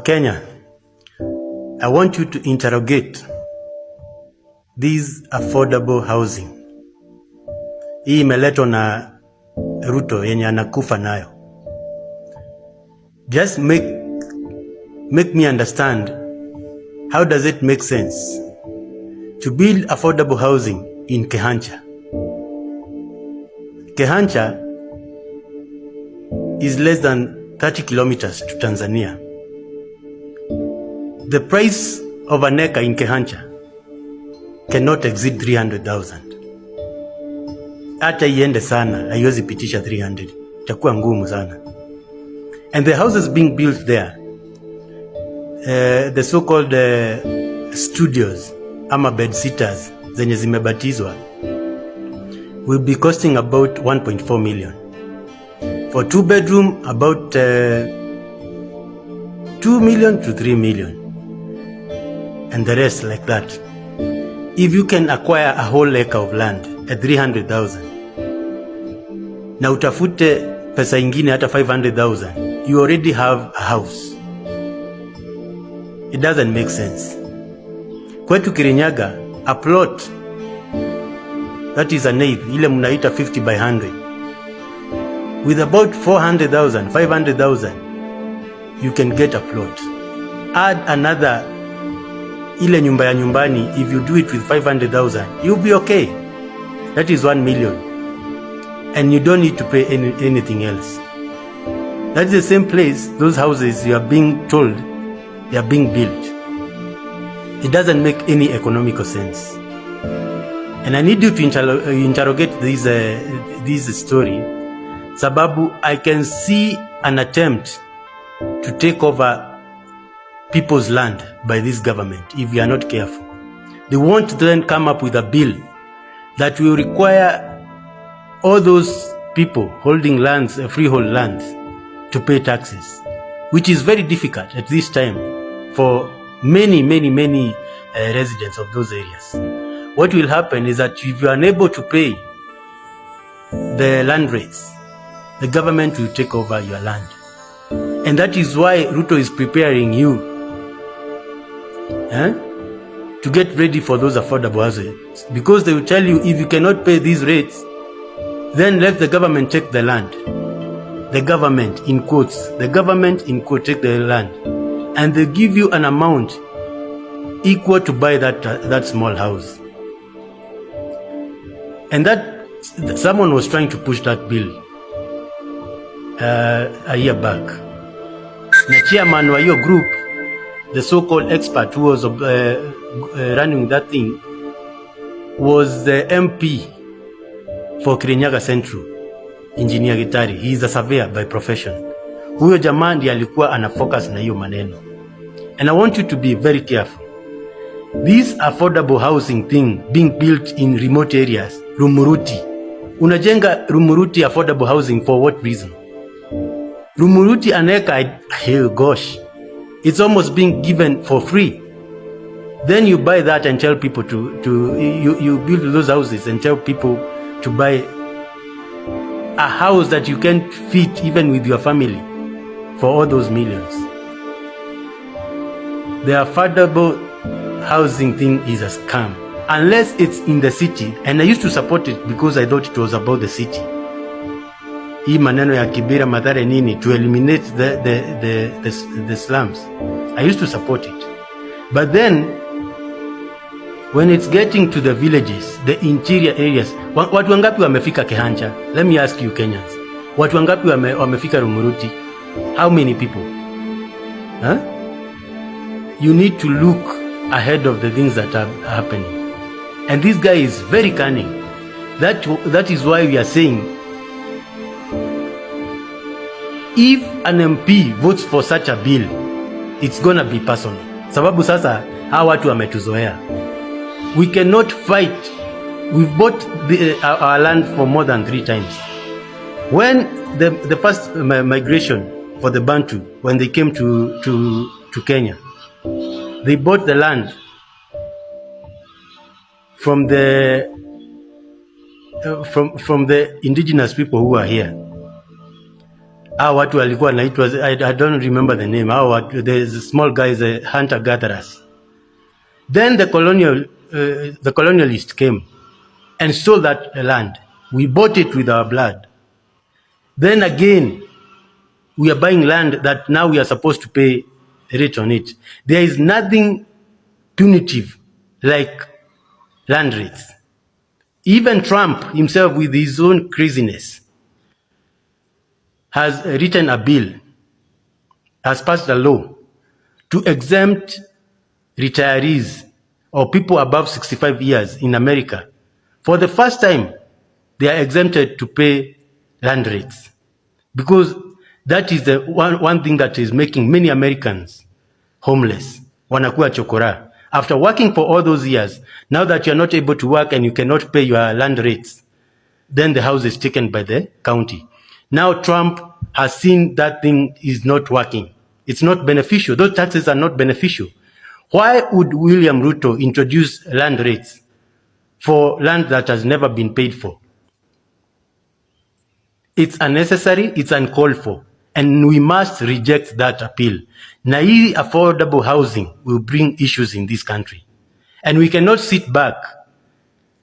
Kenya, I want you to interrogate this affordable housing. Hii imeletwa na Ruto yenye anakufa nayo. Just make me understand, how does it make sense to build affordable housing in Kehancha? Kehancha is less than 30 kilometers to Tanzania. The price of an acre in Kehancha cannot exceed 300,000. Hata iende sana, haiwezi pitisha 300. Itakuwa ngumu sana. And the houses being built there, the so-called studios ama bed sitters zenye zimebatizwa, will be costing about 1.4 million. For 2 bedroom, about 2 million to 3 million. And the rest like that. If you can acquire a whole acre of land at 300,000, na utafute pesa ingine hata 500,000, you already have a house. It doesn't make sense. Kwetu Kirinyaga, a plot that is an eighth, ile mnaita 50 by 100, with about 400,000, 500,000, you can get a plot. Add another ile nyumba ya nyumbani, if you do it with 500,000, you'll be okay. That is 1 million. And you don't need to pay anything else. That's the same place, those houses you are being told they are being built. It doesn't make any economical sense. And I need you to interrogate this story, sababu I can see an attempt to take over people's land by this government if we are not careful. They want to then come up with a bill that will require all those people holding lands, freehold lands, to pay taxes, which is very difficult at this time for many residents of those areas. What will happen is that if you are unable to pay the land rates, the government will take over your land. And that is why Ruto is preparing you to get ready for those affordable houses, because they will tell you, if you cannot pay these rates, then let the government take the land. The government in quotes, take the land, and they give you an amount equal to buy that small house. And that someone was trying to push that bill a year back. Na chairman wa hiyo group, the so-called expert who was running that thing, was the MP for Kirinyaga Central, Engineer Gitari. He is a surveyor by profession. Huyo jamaa ndiye alikuwa ana focus na hiyo maneno. And I want you to be very careful. This affordable housing thing being built in remote areas, Rumuruti. Unajenga Rumuruti affordable housing for what reason? Rumuruti aneka, hey gosh, it's almost being given for free. Then you buy that and tell people you build those houses and tell people to buy a house that you can't fit even with your family for all those millions. The affordable housing thing is a scam, unless it's in the city. And I used to support it because I thought it was about the city. Hii maneno ya Kibera, Mathare nini, to eliminate the slums. I used to support it. But then when it's getting to the villages, the interior areas, watu wangapi wamefika Kehancha? Let me ask you Kenyans. Watu wangapi wamefika Rumuruti? How many people? You need to look ahead of the things that are happening. And this guy is very cunning. That is why we are saying, if an MP votes for such a bill, it's gonna be personal. Sababu sasa hawa watu wametuzoea. We cannot fight. We've bought our land for more than 3 times. When the first migration for the Bantu, when they came to Kenya, they bought the land from the indigenous people who are here. watu walikuwa naitwa, I don't remember the name. The small guys, the hunter gatherers. Then the colonialists came and stole that land. We bought it with our blood. Then again, we are buying land that now we are supposed to pay rate on it. There is nothing punitive like land rates. Even Trump himself, with his own craziness, has written a bill, has passed a law to exempt retirees or people above 65 years in America. For the first time, they are exempted to pay land rates, because that is the one thing that is making many Americans homeless. Wanakuwa chokora. After working for all those years, now that you're not able to work and you cannot pay your land rates, then the house is taken by the county. Now Trump has seen that thing is not working. It's not beneficial. Those taxes are not beneficial. Why would William Ruto introduce land rates for land that has never been paid for? It's unnecessary, it's uncalled for, and we must reject that appeal. Na hii affordable housing will bring issues in this country, and we cannot sit back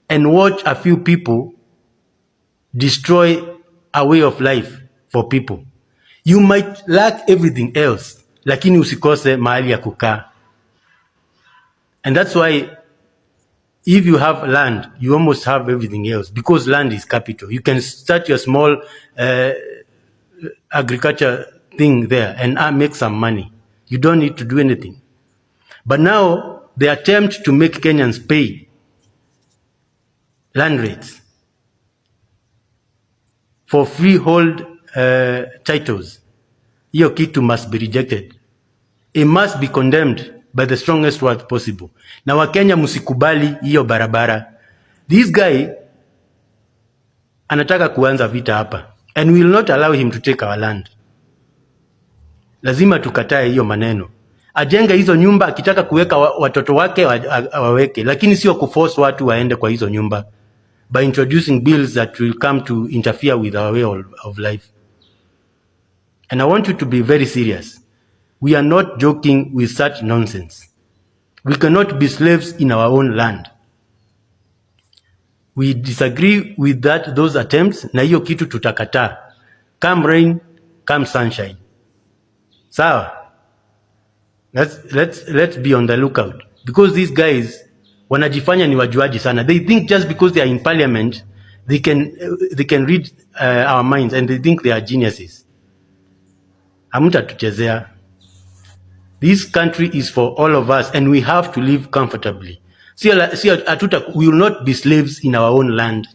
and watch a few people destroy a way of life for people. You might lack everything else, lakini usikose mahali ya kukaa. And that's why if you have land, you almost have everything else, because land is capital. You can start your small agriculture thing there and make some money. You don't need to do anything. But now the attempt to make Kenyans pay land rates for freehold titles, hiyo kitu must be rejected. It must be condemned by the strongest word possible. Na Wakenya musikubali hiyo barabara. This guy anataka kuanza vita hapa, and we will not allow him to take our land. Lazima tukatae hiyo maneno. Ajenga hizo nyumba, akitaka kuweka watoto wake waweke, lakini sio kuforce watu waende kwa hizo nyumba by introducing bills that will come to interfere with our way of life. And I want you to be very serious. We are not joking with such nonsense. We cannot be slaves in our own land. We disagree with those attempts, na hiyo kitu tutakataa. Come rain, come sunshine. Sawa? Let's be on the lookout, because these guys wanajifanya ni wajuaji sana. They think just because they are in parliament, they can read our minds, and they think they are geniuses. Hamtatuchezea. This country is for all of us, and we have to live comfortably. We will not be slaves in our own land.